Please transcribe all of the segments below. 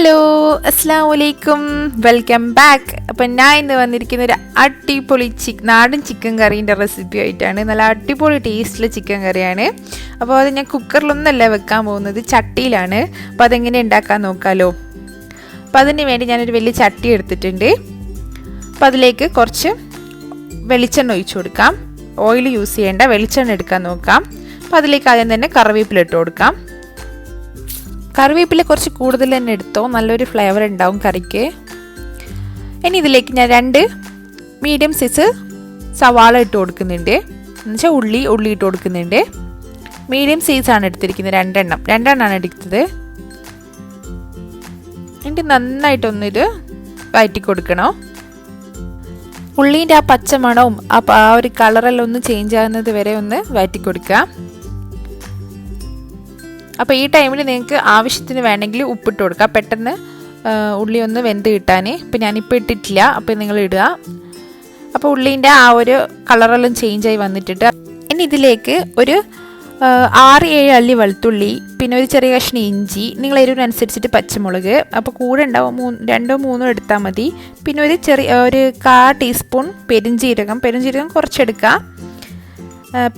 Hello അസ്സലാമലൈക്കും, welcome back. അപ്പം ഞാൻ ഇന്ന് വന്നിരിക്കുന്ന ഒരു അടിപൊളി നാടൻ ചിക്കൻ കറീൻ്റെ റെസിപ്പി ആയിട്ടാണ്. നല്ല അടിപൊളി ടേസ്റ്റിലെ ചിക്കൻ കറിയാണ്. അപ്പോൾ അത് ഞാൻ കുക്കറിലൊന്നല്ല വെക്കാൻ പോകുന്നത്, ചട്ടിയിലാണ്. അപ്പോൾ അതെങ്ങനെ ഉണ്ടാക്കാൻ നോക്കാമല്ലോ. അപ്പോൾ അതിന് വേണ്ടി ഞാനൊരു വലിയ ചട്ടി എടുത്തിട്ടുണ്ട്. അപ്പോൾ അതിലേക്ക് കുറച്ച് വെളിച്ചെണ്ണ ഒഴിച്ചു കൊടുക്കാം. ഓയിൽ യൂസ് ചെയ്യേണ്ട, വെളിച്ചെണ്ണ എടുക്കാൻ നോക്കാം. അപ്പോൾ അതിലേക്ക് ആദ്യം തന്നെ കറിവേപ്പില ഇട്ട് കൊടുക്കാം. കറിവേപ്പില കുറച്ച് കൂടുതൽ തന്നെ എടുത്തോ, നല്ലൊരു ഫ്ലേവർ ഉണ്ടാവും കറിക്ക്. ഇനി ഇതിലേക്ക് ഞാൻ 2 മീഡിയം സൈസ് സവാള ഇട്ട് കൊടുക്കുന്നുണ്ട്. എന്നുവെച്ചാൽ ഉള്ളി ഇട്ട് കൊടുക്കുന്നുണ്ട്. മീഡിയം സൈസാണ് എടുത്തിരിക്കുന്നത്, 2 എണ്ണമാണ് എടുത്തത്. എന്നിട്ട് നന്നായിട്ടൊന്ന് ഇത് വഴറ്റി കൊടുക്കണം. ഉള്ളീൻ്റെ ആ പച്ചമണവും ആ ഒരു കളറെല്ലാം ഒന്ന് ചേഞ്ച് ആകുന്നത് വരെ ഒന്ന് വഴറ്റി കൊടുക്കുക. അപ്പോൾ ഈ ടൈമിൽ നിങ്ങൾക്ക് ആവശ്യത്തിന് വേണമെങ്കിൽ ഉപ്പിട്ട് കൊടുക്കുക, പെട്ടെന്ന് ഉള്ളി ഒന്ന് വെന്ത് കിട്ടാൻ. ഇപ്പം ഞാനിപ്പോൾ ഇട്ടിട്ടില്ല, അപ്പോൾ നിങ്ങൾ ഇടുക. അപ്പോൾ ഉള്ളീൻ്റെ ആ ഒരു കളറെല്ലാം ചേഞ്ചായി വന്നിട്ടിട്ട് ഇനി ഇതിലേക്ക് ഒരു 6-7 അല്ലി വെളുത്തുള്ളി, പിന്നെ ഒരു ചെറിയ കഷ്ണം ഇഞ്ചി, നിങ്ങൾ എരിവിനനുസരിച്ചിട്ട് പച്ചമുളക്, അപ്പോൾ കൂടെ ഉണ്ടാവും 2-3 എടുത്താൽ മതി. പിന്നെ ഒരു 1/4 ടീസ്പൂൺ പെരുംജീരകം കുറച്ചെടുക്കുക.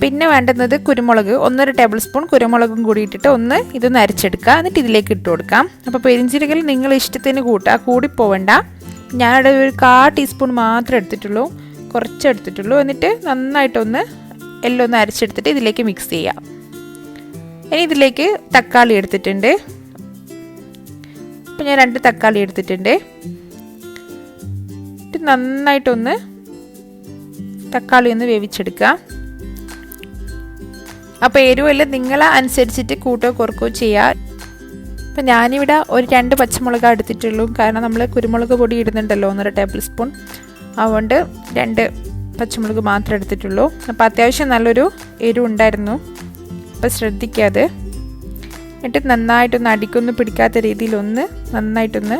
പിന്നെ വേണ്ടുന്നത് കുരുമുളക്, 1.5 ടേബിൾ സ്പൂൺ കുരുമുളകും കൂടി ഇട്ടിട്ട് ഇതൊന്ന് അരച്ചെടുക്കുക. എന്നിട്ട് ഇതിലേക്ക് ഇട്ട് കൊടുക്കാം. അപ്പോൾ പെരിഞ്ചീരകം നിങ്ങൾ ഇഷ്ടത്തിന് കൂട്ടുക, കൂടിപ്പോവണ്ട. ഞാനിവിടെ ഒരു 1/4 ടീസ്പൂൺ മാത്രമേ എടുത്തിട്ടുള്ളൂ, കുറച്ചെടുത്തിട്ടുള്ളൂ. എന്നിട്ട് നന്നായിട്ടൊന്ന് എല്ലാം ഒന്ന് അരച്ചെടുത്തിട്ട് ഇതിലേക്ക് മിക്സ് ചെയ്യാം. ഇനി ഇതിലേക്ക് തക്കാളി എടുത്തിട്ടുണ്ട്. അപ്പോൾ ഞാൻ 2 തക്കാളി എടുത്തിട്ടുണ്ട്. നന്നായിട്ടൊന്ന് തക്കാളി ഒന്ന് വേവിച്ചെടുക്കുക. അപ്പോൾ എരിവെല്ലാം നിങ്ങളെ അനുസരിച്ചിട്ട് കൂട്ടോ കുറക്കോ ചെയ്യുക. അപ്പം ഞാനിവിടെ ഒരു 2 പച്ചമുളക് എടുത്തിട്ടുള്ളൂ, കാരണം നമ്മൾ കുരുമുളക് പൊടി ഇടുന്നുണ്ടല്ലോ 1.5 ടേബിൾ സ്പൂൺ, അതുകൊണ്ട് 2 പച്ചമുളക് മാത്രമേ എടുത്തിട്ടുള്ളൂ. അപ്പോൾ അത്യാവശ്യം നല്ലൊരു എരിവുണ്ടായിരുന്നു, അപ്പോൾ ശ്രദ്ധിക്കാതെ. എന്നിട്ട് നന്നായിട്ടൊന്ന് അടിക്കൊന്നും പിടിക്കാത്ത രീതിയിൽ നന്നായിട്ടൊന്ന്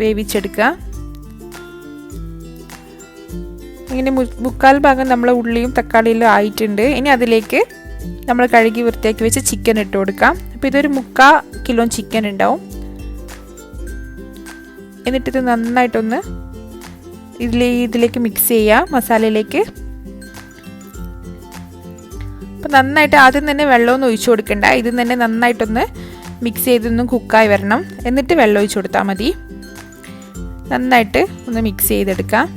വേവിച്ചെടുക്കുക. ഇങ്ങനെ 1/4 ഭാഗം നമ്മളെ ഉള്ളിയും തക്കാളിയിലും ആയിട്ടുണ്ട്. ഇനി അതിലേക്ക് നമ്മൾ കഴുകി വൃത്തിയാക്കി വെച്ച് ചിക്കൻ ഇട്ട് കൊടുക്കാം. അപ്പോൾ ഇതൊരു 3/4 കിലോ ചിക്കൻ ഉണ്ടാവും. എന്നിട്ടിത് നന്നായിട്ടൊന്ന് ഇതിലേക്ക് മിക്സ് ചെയ്യുക മസാലയിലേക്ക്. അപ്പോൾ നന്നായിട്ട് ആദ്യം തന്നെ വെള്ളമൊന്നും ഒഴിച്ചു കൊടുക്കണ്ട, ഇത് തന്നെ നന്നായിട്ടൊന്ന് മിക്സ് ചെയ്തൊന്നും കുക്കായി വരണം. എന്നിട്ട് വെള്ളം ഒഴിച്ചു കൊടുത്താൽ മതി. നന്നായിട്ട് ഒന്ന് മിക്സ് ചെയ്തെടുക്കാം.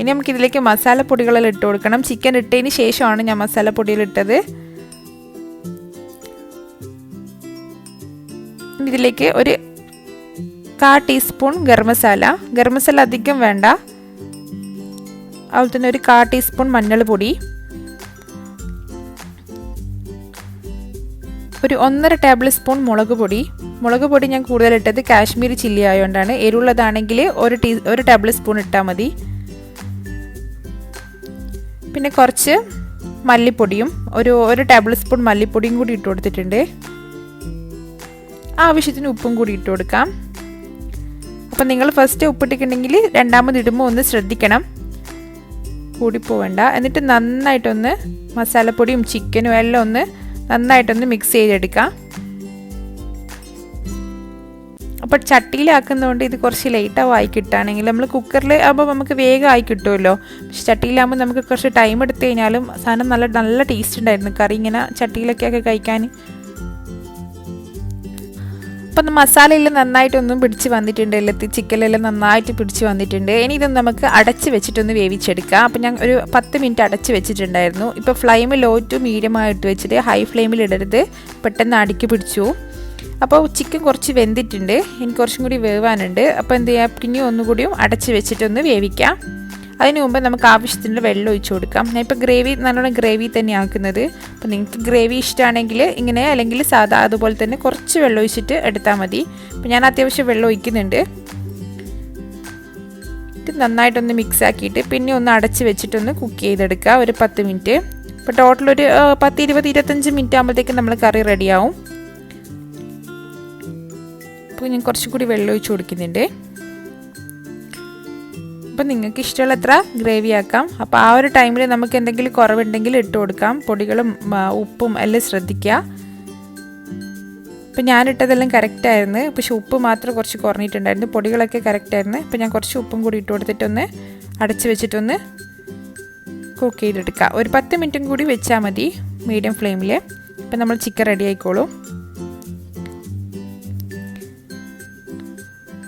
ഇനി നമുക്ക് ഇതിലേക്ക് മസാലപ്പൊടികളെല്ലാം ഇട്ട് കൊടുക്കണം. ചിക്കൻ ഇട്ടതിന് ശേഷമാണ് ഞാൻ മസാലപ്പൊടികൾ ഇട്ടത്. ഇതിലേക്ക് ഒരു 1/4 ടീസ്പൂൺ ഗരം മസാല അധികം വേണ്ട. അതുപോലെ തന്നെ ഒരു 1/4 ടീസ്പൂൺ മഞ്ഞൾപ്പൊടി, ഒരു 1.5 ടേബിൾ സ്പൂൺ മുളക് പൊടി ഞാൻ കൂടുതലിട്ടത് കാശ്മീരി ചില്ലി ആയതുകൊണ്ടാണ്. എരിവുള്ളതാണെങ്കിൽ 1 ടേബിൾ സ്പൂൺ ഇട്ടാൽ മതി. പിന്നെ കുറച്ച് മല്ലിപ്പൊടിയും, ഒരു ടേബിൾ സ്പൂൺ മല്ലിപ്പൊടിയും കൂടി ഇട്ട് കൊടുത്തിട്ടുണ്ട്. ആവശ്യത്തിന് ഉപ്പും കൂടി ഇട്ട് കൊടുക്കാം. അപ്പം നിങ്ങൾ ഫസ്റ്റ് ഉപ്പിട്ടിട്ടുണ്ടെങ്കിൽ രണ്ടാമത് ഇടുമ്പോൾ ഒന്ന് ശ്രദ്ധിക്കണം, കൂടിപ്പോവേണ്ട. എന്നിട്ട് നന്നായിട്ടൊന്ന് മസാലപ്പൊടിയും ചിക്കനും എല്ലാം നന്നായിട്ടൊന്ന് മിക്സ് ചെയ്തെടുക്കാം. അപ്പോൾ ചട്ടിയിലാക്കുന്നതുകൊണ്ട് ഇത് കുറച്ച് ലേറ്റാവും ആയി കിട്ടുകയാണെങ്കിൽ. നമ്മൾ കുക്കറിൽ ആകുമ്പോൾ നമുക്ക് വേഗം ആയി കിട്ടുമല്ലോ. പക്ഷെ ചട്ടിയിലാകുമ്പോൾ നമുക്ക് കുറച്ച് ടൈം എടുത്തു കഴിഞ്ഞാലും സാധനം നല്ല ടേസ്റ്റ് ഉണ്ടായിരുന്നു കറി, ഇങ്ങനെ ചട്ടിയിലൊക്കെ കഴിക്കാൻ. അപ്പം മസാലയെല്ലാം നന്നായിട്ടൊന്നും പിടിച്ച് വന്നിട്ടുണ്ട്, ചിക്കനെല്ലാം നന്നായിട്ട് പിടിച്ച് വന്നിട്ടുണ്ട്. ഇനി ഇതൊന്ന് നമുക്ക് അടച്ച് വെച്ചിട്ടൊന്ന് വേവിച്ചെടുക്കാം. അപ്പം ഞാൻ ഒരു 10 മിനിറ്റ് അടച്ച് വെച്ചിട്ടുണ്ടായിരുന്നു. ഇപ്പോൾ ഫ്ലെയിം ലോ ടു മീഡിയം ആയിട്ട് വെച്ചിട്ട് ഹൈ ഫ്ലെയിമിൽ ഇടരുത്, പെട്ടെന്ന് അടിക്ക് പിടിച്ചു. അപ്പോൾ ചിക്കൻ കുറച്ച് വെന്തിട്ടുണ്ട്, എനിക്ക് കുറച്ചും കൂടി വേവാനുണ്ട്. അപ്പോൾ എന്ത് ചെയ്യുക, പിന്നെ ഒന്നുകൂടിയും അടച്ച് വെച്ചിട്ടൊന്ന് വേവിക്കാം. അതിന് മുമ്പ് നമുക്ക് ആവശ്യത്തിനുള്ള വെള്ളം ഒഴിച്ചു കൊടുക്കാം. ഞാൻ ഇപ്പോൾ നല്ലോണം ഗ്രേവി തന്നെ ആക്കുന്നത്. അപ്പോൾ നിങ്ങൾക്ക് ഗ്രേവി ഇഷ്ടമാണെങ്കിൽ ഇങ്ങനെ, അല്ലെങ്കിൽ സാധാ അതുപോലെ തന്നെ കുറച്ച് വെള്ളം ഒഴിച്ചിട്ട് എടുത്താൽ മതി. അപ്പോൾ ഞാൻ അത്യാവശ്യം വെള്ളം ഒഴിക്കുന്നുണ്ട്. ഇത് നന്നായിട്ടൊന്ന് മിക്സ് ആക്കിയിട്ട് പിന്നെ ഒന്ന് അടച്ച് വെച്ചിട്ടൊന്ന് കുക്ക് ചെയ്തെടുക്കുക ഒരു 10 മിനിറ്റ്. ഇപ്പോൾ ടോട്ടൽ ഒരു 10-20-25 മിനിറ്റ് ആകുമ്പോഴത്തേക്കും നമ്മൾ കറി റെഡിയാവും. അപ്പോൾ ഞാൻ കുറച്ചും കൂടി വെള്ളം ഒഴിച്ച് കൊടുക്കുന്നുണ്ട്. അപ്പോൾ നിങ്ങൾക്ക് ഇഷ്ടമുള്ള എത്ര ഗ്രേവി ആക്കാം. അപ്പോൾ ആ ഒരു ടൈമിൽ നമുക്ക് എന്തെങ്കിലും കുറവുണ്ടെങ്കിൽ ഇട്ട് കൊടുക്കാം. പൊടികളും ഉപ്പും എല്ലാം ശ്രദ്ധിക്കുക. അപ്പോൾ ഞാനിട്ടതെല്ലാം കറക്റ്റായിരുന്നു. പക്ഷേ ഉപ്പ് മാത്രം കുറച്ച് കുറഞ്ഞിട്ടുണ്ടായിരുന്നു. പൊടികളൊക്കെ കറക്റ്റായിരുന്നു. അപ്പോൾ ഞാൻ കുറച്ച് ഉപ്പും കൂടി ഇട്ട് കൊടുത്തിട്ടൊന്ന് അടച്ച് വെച്ചിട്ടൊന്ന് കുക്ക് ചെയ്തെടുക്കുക. ഒരു 10 മിനിറ്റും കൂടി വെച്ചാൽ മതി മീഡിയം ഫ്ലെയിമിൽ. അപ്പോൾ നമ്മൾ ചിക്കൻ റെഡി ആയിക്കോളും.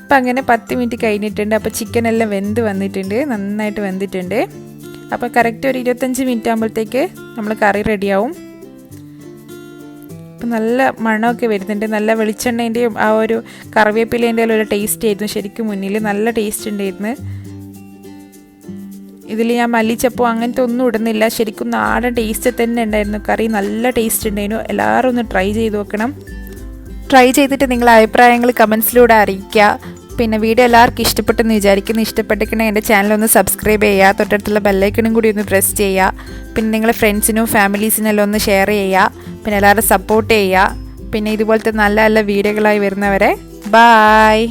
അപ്പം അങ്ങനെ 10 മിനിറ്റ് കഴിഞ്ഞിട്ടുണ്ട്. അപ്പോൾ ചിക്കൻ എല്ലാം വെന്ത് വന്നിട്ടുണ്ട്, നന്നായിട്ട് വെന്തിട്ടുണ്ട്. അപ്പോൾ കറക്റ്റ് ഒരു 25 മിനിറ്റ് ആകുമ്പോഴത്തേക്ക് നമ്മൾ കറി റെഡിയാവും. അപ്പം നല്ല മണമൊക്കെ വരുന്നുണ്ട്. നല്ല വെളിച്ചെണ്ണേൻ്റെയും ആ ഒരു കറിവേപ്പിലേൻ്റെയും ഒരു ടേസ്റ്റ് ആയിരുന്നു ശരിക്കും മുന്നിൽ. നല്ല ടേസ്റ്റ് ഉണ്ടായിരുന്നു. ഇതിൽ ഞാൻ മല്ലിച്ചപ്പോ അങ്ങനത്തെ ഒന്നും ഇടുന്നില്ല. ശരിക്കും നാടൻ ടേസ്റ്റ് തന്നെ ഉണ്ടായിരുന്നു. കറി നല്ല ടേസ്റ്റ് ഉണ്ടായിരുന്നു. എല്ലാവരും ഒന്ന് ട്രൈ ചെയ്ത് നോക്കണം. ട്രൈ ചെയ്തിട്ട് നിങ്ങളുടെ അഭിപ്രായങ്ങൾ കമൻസിലൂടെ അറിയിക്കുക. പിന്നെ വീഡിയോ എല്ലാവർക്കും ഇഷ്ടപ്പെട്ടെന്ന് വിചാരിക്കുന്നു. ഇഷ്ടപ്പെട്ടിട്ടുണ്ടെങ്കിൽ എൻ്റെ ചാനൽ ഒന്ന് സബ്സ്ക്രൈബ് ചെയ്യുക. തൊട്ടടുത്തുള്ള ബെല്ലൈക്കണും കൂടി ഒന്ന് പ്രസ് ചെയ്യുക. പിന്നെ നിങ്ങളുടെ ഫ്രണ്ട്സിനും ഫാമിലീസിനെല്ലാം ഒന്ന് ഷെയർ ചെയ്യുക. പിന്നെ എല്ലാവരും സപ്പോർട്ട് ചെയ്യുക. പിന്നെ ഇതുപോലത്തെ നല്ല നല്ല വീഡിയോകളായി വരുന്നവരെ ബായ്.